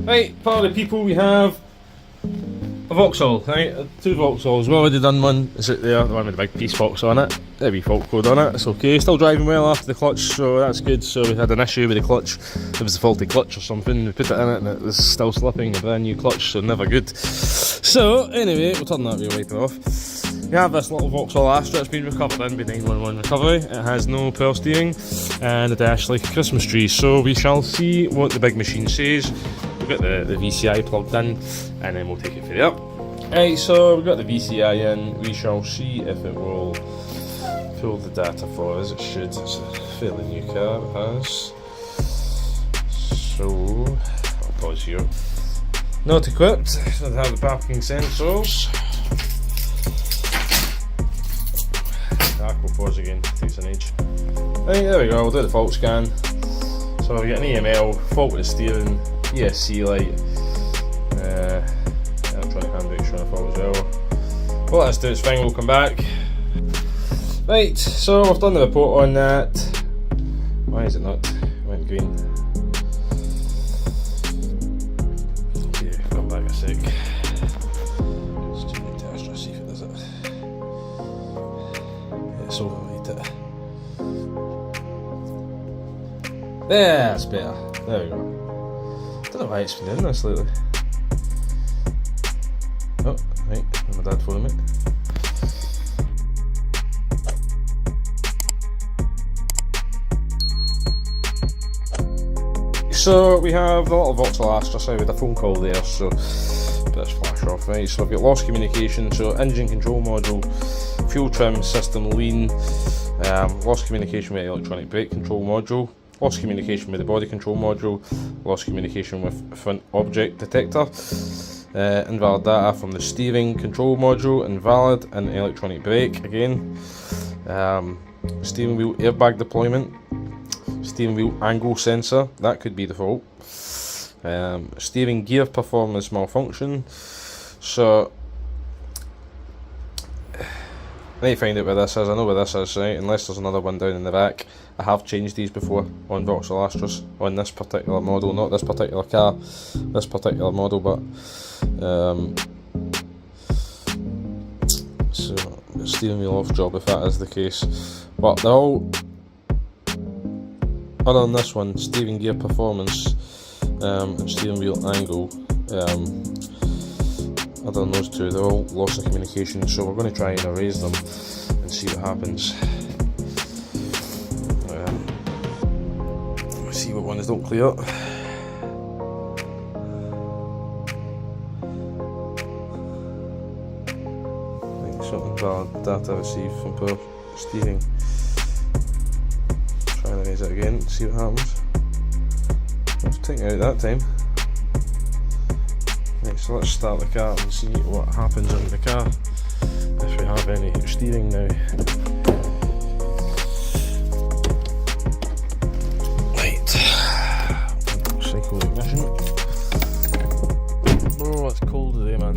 Right, part of the people we have a Vauxhall, right? Two Vauxhalls. We've already done one. It's out there, the one with the big piece box on it. The wee fault code on it. It's okay. Still driving well after the clutch, so that's good. So we had an issue with the clutch. It was a faulty clutch or something. We put it in it and it was still slipping. A brand new clutch, so never good. So anyway, we'll turn that wheel wiper off. We have this little Vauxhall Astra. It's been recovered in by 911 recovery. It has no power steering and a dash like a Christmas tree. So we shall see what the big machine says. We've got the VCI plugged in and then we'll take it from there. Right, so we've got the VCI in. We shall see if it will pull the data for us. It should. It's a fairly new car, it has. So I'll pause here. Not equipped. Doesn't have the parking sensors. We'll pause again, takes an age. Right, there we go, we'll do the fault scan. So we get an EML, fault with the steering, ESC light, electronic handbrake showing a fault as well. Well, let's do it's fine, we'll come back. Right, so we've done the report on that. Why is it not? It went green. Okay, come back a sec. Let's check the Astra, see if it does it. Let's overwrite it. Yeah, that's better. There we go. Don't know why it's been doing this lately. Oh, right, my dad phoning me. So we have the little Vauxhall Astra, so we had a phone call there, so let's flash off, right? So I've got lost communication, so engine control module, fuel trim system lean, lost communication with the electronic brake control module, lost communication with the body control module, lost communication with front object detector, invalid data from the steering control module, invalid, and electronic brake again, steering wheel airbag deployment, steering wheel angle sensor, that could be the fault, steering gear performance malfunction. So I need to find out where this is. I know where this is, right? Unless there's another one down in the back. I have changed these before on Vauxhall Astras on this particular model, not this particular car, this particular model, but so the steering wheel off job if that is the case. But they're all, other than this one, steering gear performance and steering wheel angle, other than those two, they're all lost in communication, so we're going to try and erase them and see what happens. Let's see what ones don't clear. Right, so invalid data received from poor steering. Try and erase it again, see what happens. Let's take it out that time. Right, so let's start the car and see what happens in the car if we have any steering now. Right, cycle ignition. Oh, it's cold today, man.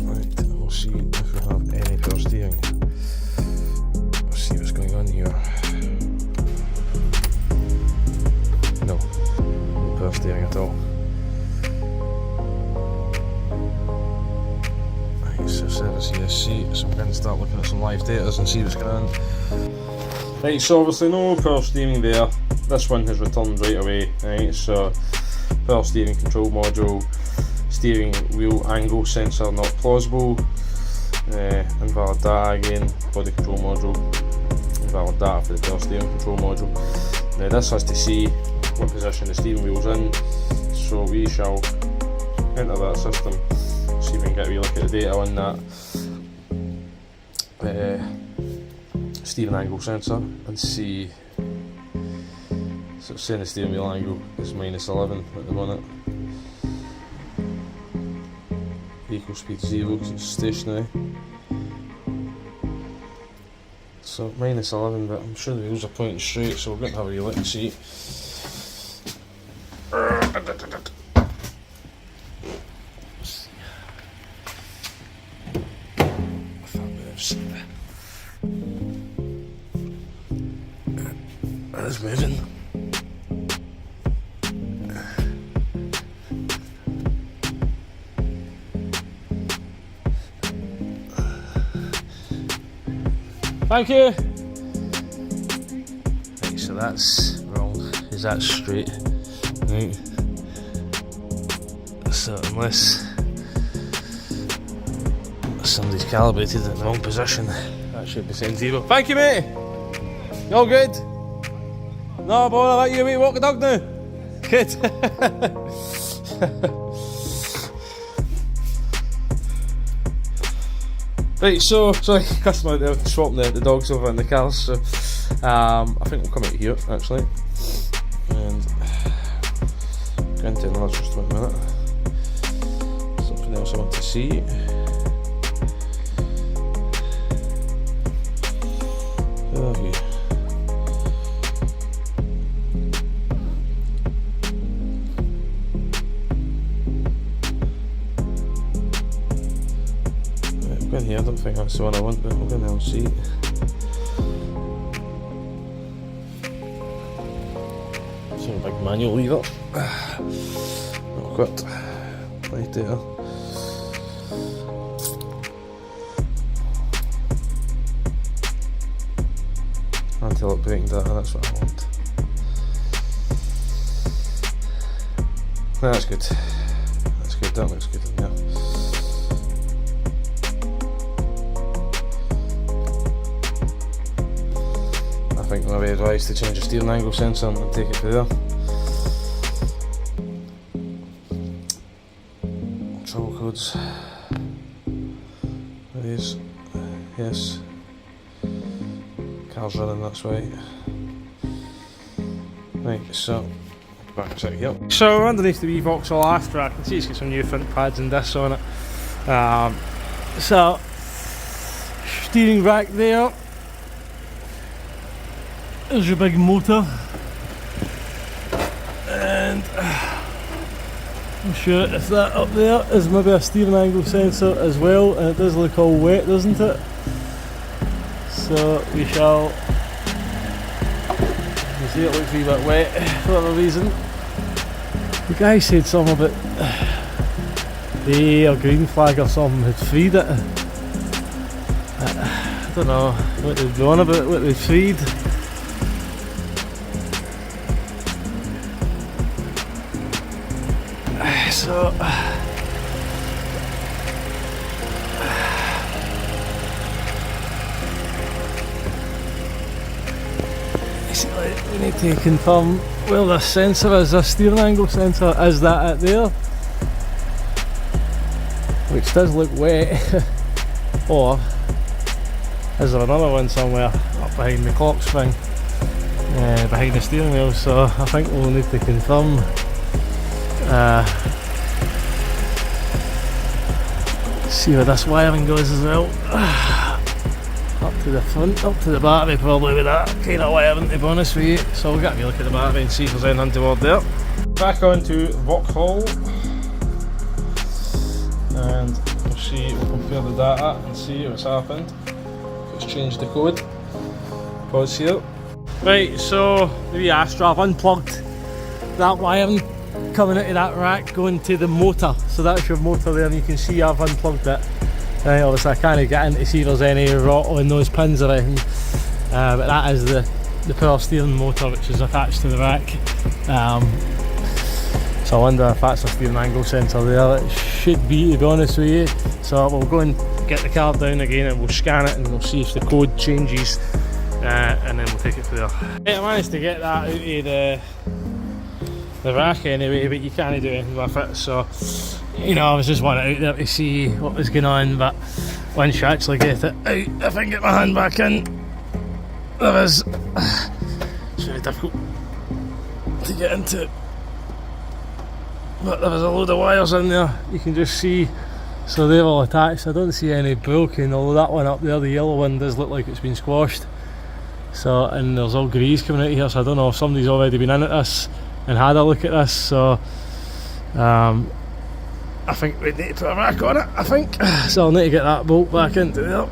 Right, we'll see if we have any power steering. Let's see what's going on here. No power steering at all. So service ESC, so we're going to start looking at some live data and see what's going on. Right, so obviously no power steering there. This one has returned right away, right, so power steering control module, steering wheel angle sensor not plausible, invalid data again, body control module, invalid data for the power steering control module. Now this has to see what position the steering wheel's in, so we shall enter that system. See if we can get a wee look at the data on that steering angle sensor and see. So it's saying the steering wheel angle is -11 at the minute. Vehicle speed 0 because it's stationary. So -11, but I'm sure the wheels are pointing straight, so we're going to have a wee look and see. That is moving. Thank you. Right, so that's wrong. Is that straight? Right. So unless somebody's calibrated it in the wrong position, that should be saying 0. Thank you, mate. You all good? No, boy, I'll let you walk the dog now. Good. Right, so sorry, customer there swapping the dogs over in the cars. So I think we'll come out here actually, and go into another just 1 minute. Something else I want to see. Where are you? In here, I don't think that's the one I want, but we're going to see. So a big manual lever. Not quite. Right there. Anti-lock braking data, that's what I want. No, that's good. That's good, that looks good in there. I think maybe advised to change the steering angle sensor and take it to there. Trouble codes. There it is. Yes. Car's running, that's right. Right, so back a sec here. So underneath the wee Vauxhall Astra, I can see it's got some new front pads and discs on it. So steering rack there. There's your big motor, and I'm sure if that up there is maybe a steering angle sensor as well, and it does look all wet, doesn't it? So we shall, you see it looks a wee bit wet for whatever reason. The guy said something about the green flag or something had freed it. I don't know what they've done about what they freed. So basically we need to confirm where this sensor is, this steering angle sensor, is that it there? Which does look wet. Or is there another one somewhere up behind the clock spring, behind the steering wheel? So I think we'll need to confirm. See where this wiring goes as well. Up to the front, up to the battery probably with that kind of wiring, to be honest with you. So we'll get a wee look at the battery and see if there's anything toward there. Back onto Vauxhall, and we'll see, we'll compare the data and see what's happened. Let's change the code. Pause here. Right, so the Astra, I've unplugged that wiring coming out of that rack going to the motor. So that's your motor there, and you can see I've unplugged it. Obviously I can't get in to see if there's any rot on those pins or anything, but that is the power steering motor which is attached to the rack. So I wonder if that's a steering angle sensor there. It should be, to be honest with you. So we'll go and get the car down again and we'll scan it and we'll see if the code changes, and then we'll take it from there. I managed to get that out of the rack anyway, but you can't do anything with it. So, you know, I was just wanting out there to see what was going on, but once you actually get it out, if I can get my hand back in, it's very difficult to get into. But there was a load of wires in there, you can just see, so they're all attached. I don't see any broken, although that one up there, the yellow one, does look like it's been squashed. So, and there's all grease coming out here, so I don't know if somebody's already been in at this and had a look at this. So I think we need to put a rack on it, I think. So I'll need to get that bolt back into there,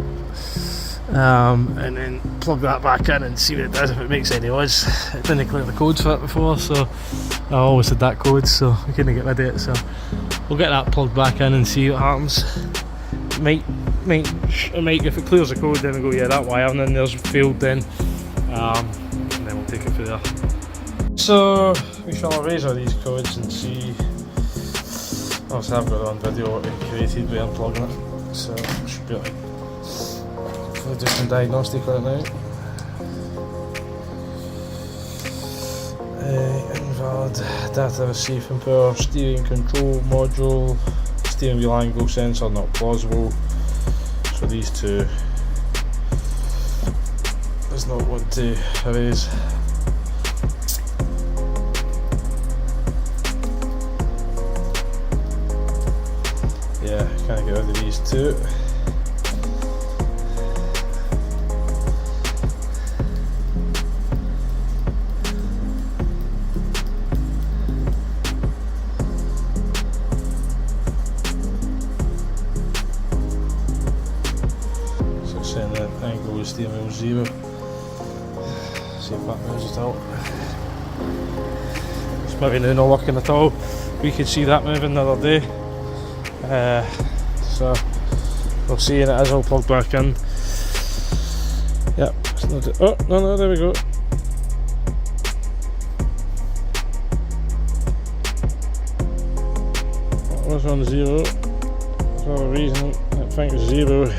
and then plug that back in and see what it does, if it makes any noise. It didn't clear the codes for it before, so I always had that code, so we couldn't get rid of it. So we'll get that plugged back in and see what happens. It might if it clears the code, then we go, yeah, that wire, and then there's failed then, and then we'll take it from there. So we shall erase all these codes and see. Obviously I've got it on video what we created by unplugging it, so I should be able to do some diagnostic on it now. Invalid data receive and power, steering control module, steering wheel angle sensor not plausible. So these two does not want to erase. Yeah, can't get rid of these two. So saying that angle is steering wheel 0. See if that moves at all. It's maybe now not working at all. We could see that moving the other day. So we'll see, and it is all plugged back in. Yep, it's not oh no, there we go. That was on 0 for a reason. I think it's 0.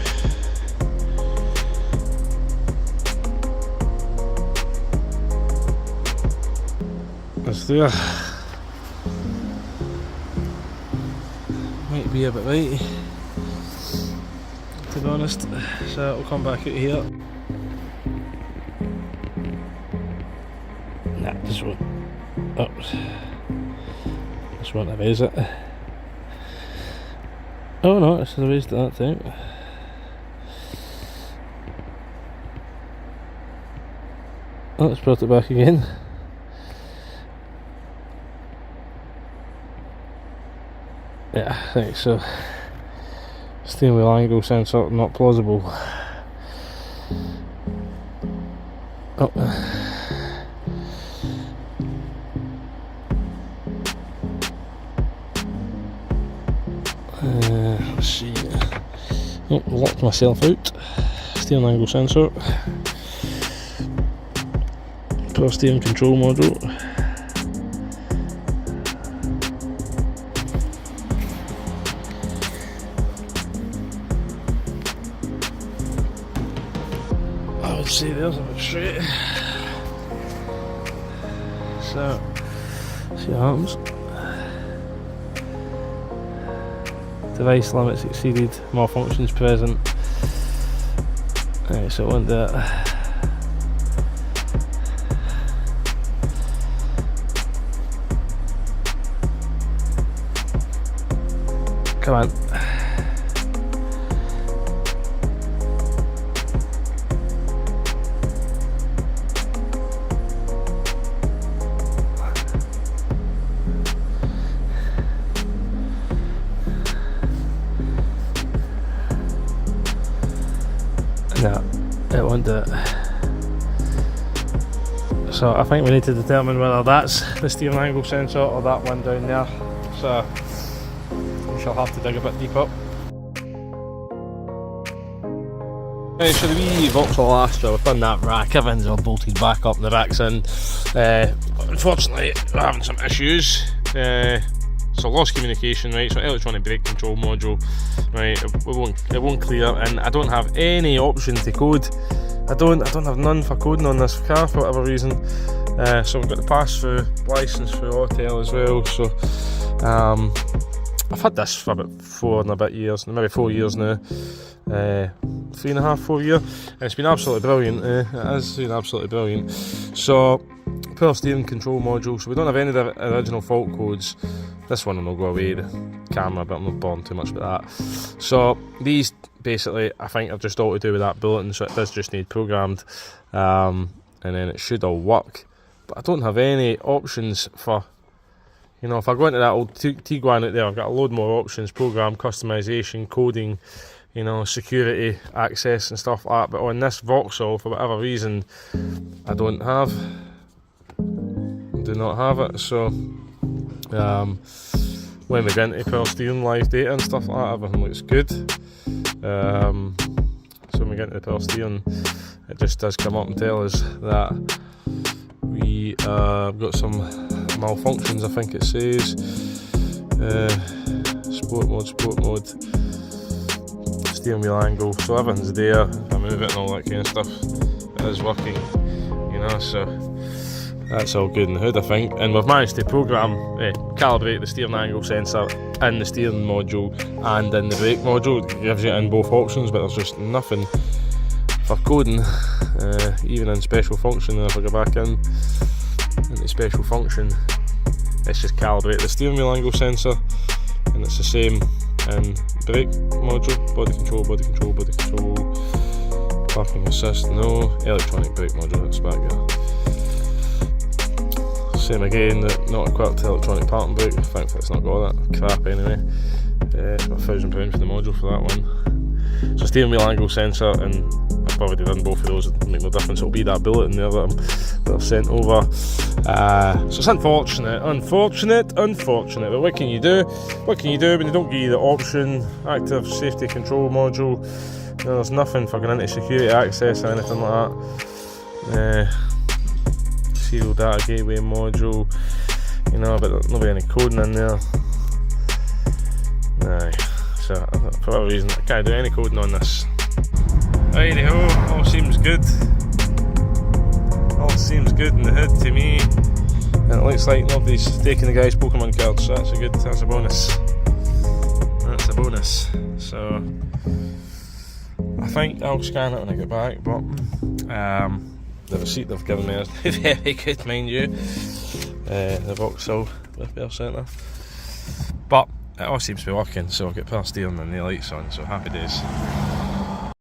It's there. Might be a bit right, to be honest, so we'll come back out here. Nah, this won't. Oh, this won't erase it. Oh no, it's erased at that time. Oh, it's brought it back again. Yeah, I think so. Steering wheel angle sensor not plausible. Oh. Let's see. Oh, locked myself out. Steering angle sensor. Power steering control module. See, there's a bit straight. So, see what happens. Device limits exceeded, more functions present. Right, so it won't do it. Come on. No, it won't do it. So I think we need to determine whether that's the steering angle sensor or that one down there. So we shall have to dig a bit deeper. Right, so the wee Vauxhall Astra, we've done that rack, everything's all bolted back up and the back's in. Unfortunately we're having some issues. So lost communication, right? So electronic brake control module, right? It won't clear, and I don't have any option to code. I don't have none for coding on this car for whatever reason. So we've got the pass-through license for Autel as well. So I've had this for about 4 and a bit years, maybe 4 years now. 3.5, 4 years, and it's been absolutely brilliant. It has been absolutely brilliant. So power steering control module, so we don't have any of the original fault codes. This one will go away, the camera, but I'm not bothered too much about that. So these basically I think are just all to do with that bulletin, so it does just need programmed, and then it should all work. But I don't have any options for, you know, if I go into that old Tiguan out there, I've got a load more options: program, customization, coding, you know, security, access and stuff like that. But on this Vauxhall, for whatever reason, I do not have it. So when we get into power steering, live data and stuff like that, everything looks good. So when we get into the power steering, it just does come up and tell us that we got some malfunctions, I think it says. Sport mode, steering wheel angle, so everything's there. I move it and all that kind of stuff. It is working, you know, so that's all good in the hood, I think. And we've managed to calibrate the steering angle sensor in the steering module and in the brake module. It gives you it in both options, but there's just nothing for coding, even in special function. And if I go back into special function, it's just calibrate the steering wheel angle sensor, and it's the same in brake module, body control, parking assist, no, electronic brake module, it's back there. Same again, not equipped to electronic parking brake. I think it's not got that crap anyway. It's about £1,000 for the module for that one. So steering wheel angle sensor, and I've already done both of those, it'll make no difference, it'll be that bullet in there that I've sent over. So it's unfortunate, but what can you do? When they don't give you the option, active safety control module, you know, there's nothing for going into security access or anything like that. Serial data gateway module, you know, but there'll not be any coding in there. So for whatever reason I can't do any coding on this. Righty ho, all seems good. All seems good in the hood to me. And it looks like nobody's taking the guy's Pokemon cards, so that's a bonus. That's a bonus. So I think I'll scan it when I get back, but the receipt they've given me is very good, mind you. The Vauxhall Repiar Centre. But it all seems to be working, so I've got power steering and the lights on, so happy days.